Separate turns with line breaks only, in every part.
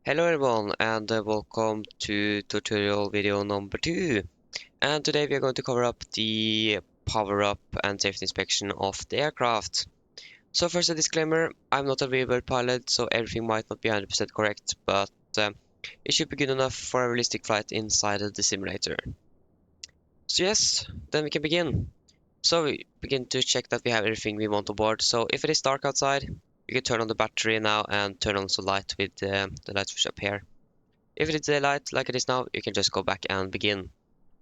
Hello everyone and welcome to tutorial video number 2. And today we are going to cover up the power up and safety inspection of the aircraft. So first a disclaimer, I'm not a real world pilot, so everything might not be 100% correct, but it should be good enough for a realistic flight inside the simulator. So yes, then we can begin. So we begin to check that we have everything we want on board. So if it is dark outside, you can turn on the battery now and turn on some light with the light switch up here. If it's daylight like it is now, you can just go back and begin.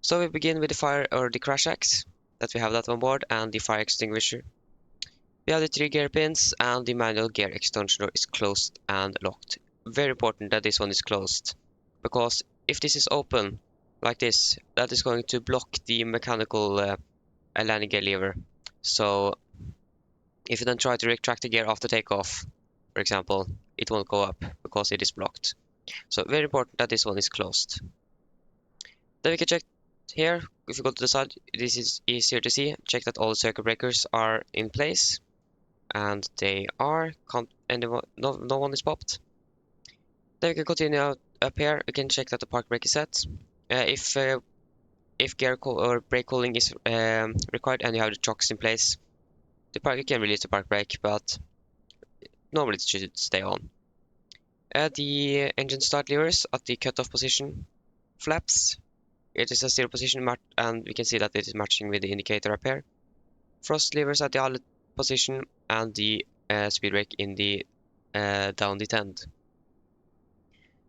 So we begin with the fire or the crash axe that we have that on board and the fire extinguisher. We have the 3 gear pins and the manual gear extension door is closed and locked. Very important that this one is closed, because if this is open like this, that is going to block the mechanical landing gear lever. So if you then try to retract the gear after takeoff, for example, it won't go up because it is blocked. So very important that this one is closed. Then we can check here, if you go to the side, this is easier to see. Check that all the circuit breakers are in place. And they are, no one is popped. Then we can continue up here, we can check that the park brake is set. If gear or brake cooling is required and you have the chocks in place, you can release the park brake, but normally it should stay on. The engine start levers at the cutoff position, flaps. It is a 0 position and we can see that it is matching with the indicator up here. Frost levers at the outlet position and the speed brake in the down detent.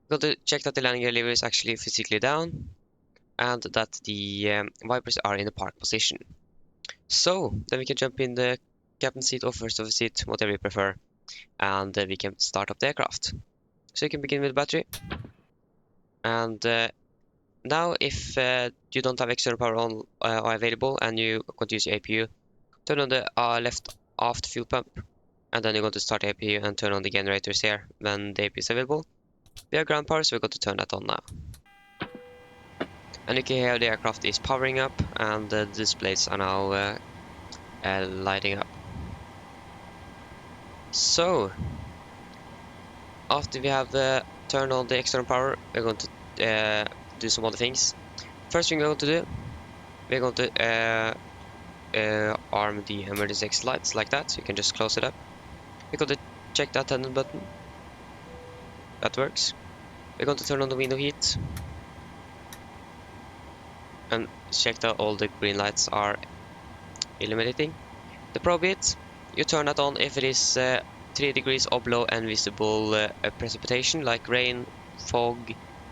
We've got to check that the landing gear lever is actually physically down and that the wipers are in the park position. So then we can jump in the captain seat or first officer seat, whatever you prefer, and we can start up the aircraft. So you can begin with the battery. And now if you don't have external power on or available and you want to use your APU, turn on the left aft fuel pump, and then you're going to start the APU and turn on the generators here when the APU is available. We have ground power, so we're going to turn that on now. And you can hear the aircraft is powering up and the displays are now lighting up. So after we have turned on the external power, we're going to do some other things. First thing we're going to do, we're going to arm the emergency exit lights like that. You can just close it up. We're going to check the attendant button. That works. We're going to turn on the window heat and check that all the green lights are illuminating. The probe heat, you turn that on if it is 3 degrees or below and visible precipitation like rain, fog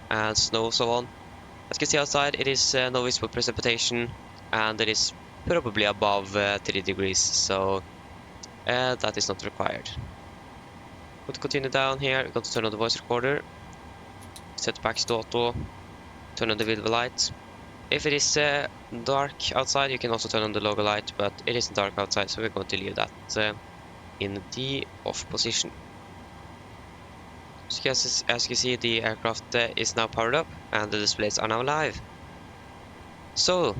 and snow, so on. As you can see outside, it is no visible precipitation and it is probably above 3 degrees, so that is not required. We'll continue down here. We're going to turn on the voice recorder, set back to auto, turn on the video light. If it is dark outside, you can also turn on the logo light, but it isn't dark outside, so we're going to leave that in the off position. So as you can see, the aircraft is now powered up and the displays are now live. So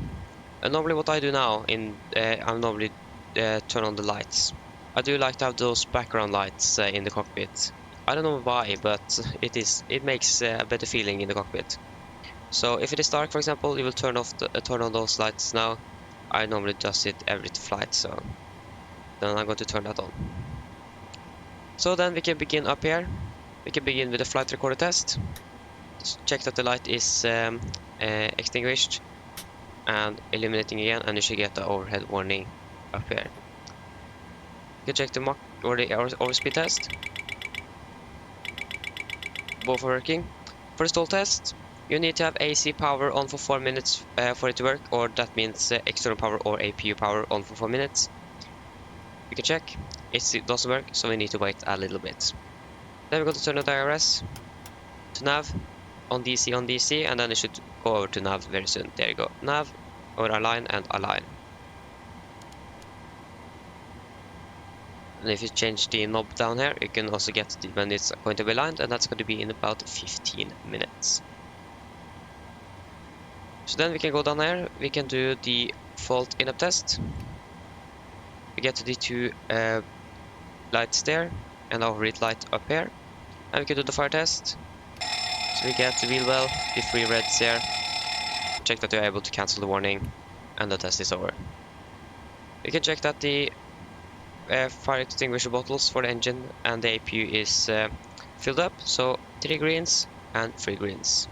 normally what I do now I normally turn on the lights. I do like to have those background lights in the cockpit. I don't know why, but it makes a better feeling in the cockpit. So if it is dark, for example, you will turn on those lights now. I normally does it every flight, so then I'm going to turn that on. So then we can begin up here. We can begin with the flight recorder test. Just check that the light is extinguished and illuminating again, and you should get the overhead warning up here. You can check the Mach or the overspeed test. Both are working. For the stall test, you need to have AC power on for 4 minutes for it to work, or that means external power or APU power on for 4 minutes. You can check. It doesn't work, so we need to wait a little bit. Then we're going to turn on the IRS to nav on DC, and then it should go over to nav very soon. There you go. Nav, or align, and align. And if you change the knob down here, you can also get when it's going to be aligned, and that's going to be in about 15 minutes. So then we can go down here, we can do the fault in-up test. We get to the 2 lights there and our read light up here, and we can do the fire test. So we get the wheel well, the 3 reds here. Check that you're able to cancel the warning, and the test is over. You can check that the fire extinguisher bottles for the engine and the APU is filled up, so 3 greens and 3 greens.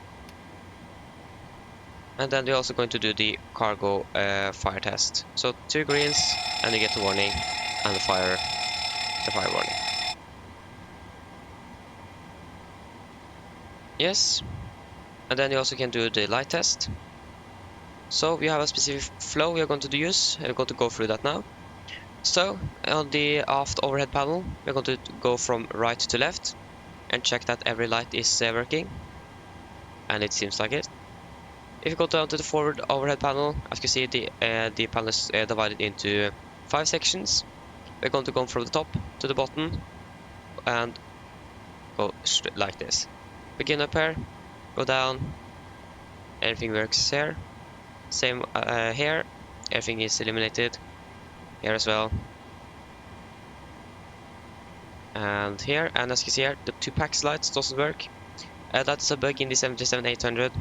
And then we're also going to do the cargo fire test. So 2 greens, and you get the warning and the fire warning. Yes, and then you also can do the light test. So we have a specific flow we are going to use. We're going to go through that now. So on the aft overhead panel, we're going to go from right to left and check that every light is working, and it seems like it. If you go down to the forward overhead panel, as you can see, the panel is divided into 5 sections. We're going to go from the top to the bottom and go straight like this. Begin up here, go down, everything works here. Same here, everything is eliminated. Here as well. And here, and as you can see here, the 2 packs lights doesn't work. That's a bug in the 77800.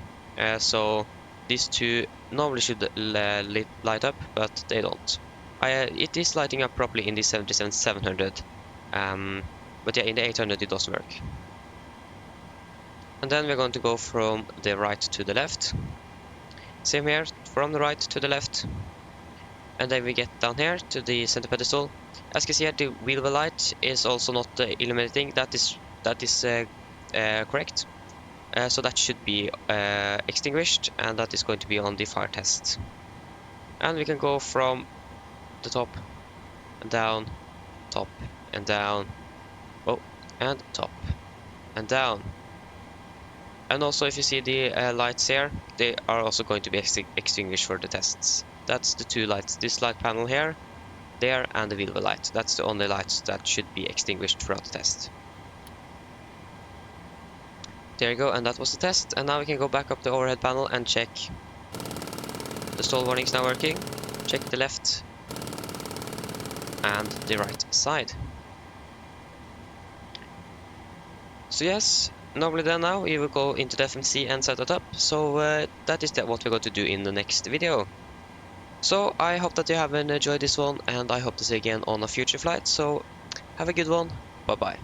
So these 2 normally should light up, but they don't. It is lighting up properly in the 77700, but yeah, in the 800 it doesn't work. And then we're going to go from the right to the left. Same here, from the right to the left. And then we get down here to the center pedestal. As you can see here, the wheel well light is also not illuminating. That is correct. So that should be extinguished, and that is going to be on the fire test. And we can go from the top and down, top and down, oh, and top and down. And also, if you see the lights here, they are also going to be extinguished for the tests. That's the 2 lights, this light panel here, there, and the wheel well light. That's the only lights that should be extinguished throughout the test. There you go, and that was the test. And now we can go back up the overhead panel and check the stall warning is now working. Check the left and the right side. So yes, normally then now we will go into the FMC and set it up. So that is what we're going to do in the next video. So I hope that you have enjoyed this one, and I hope to see you again on a future flight. So have a good one. Bye bye.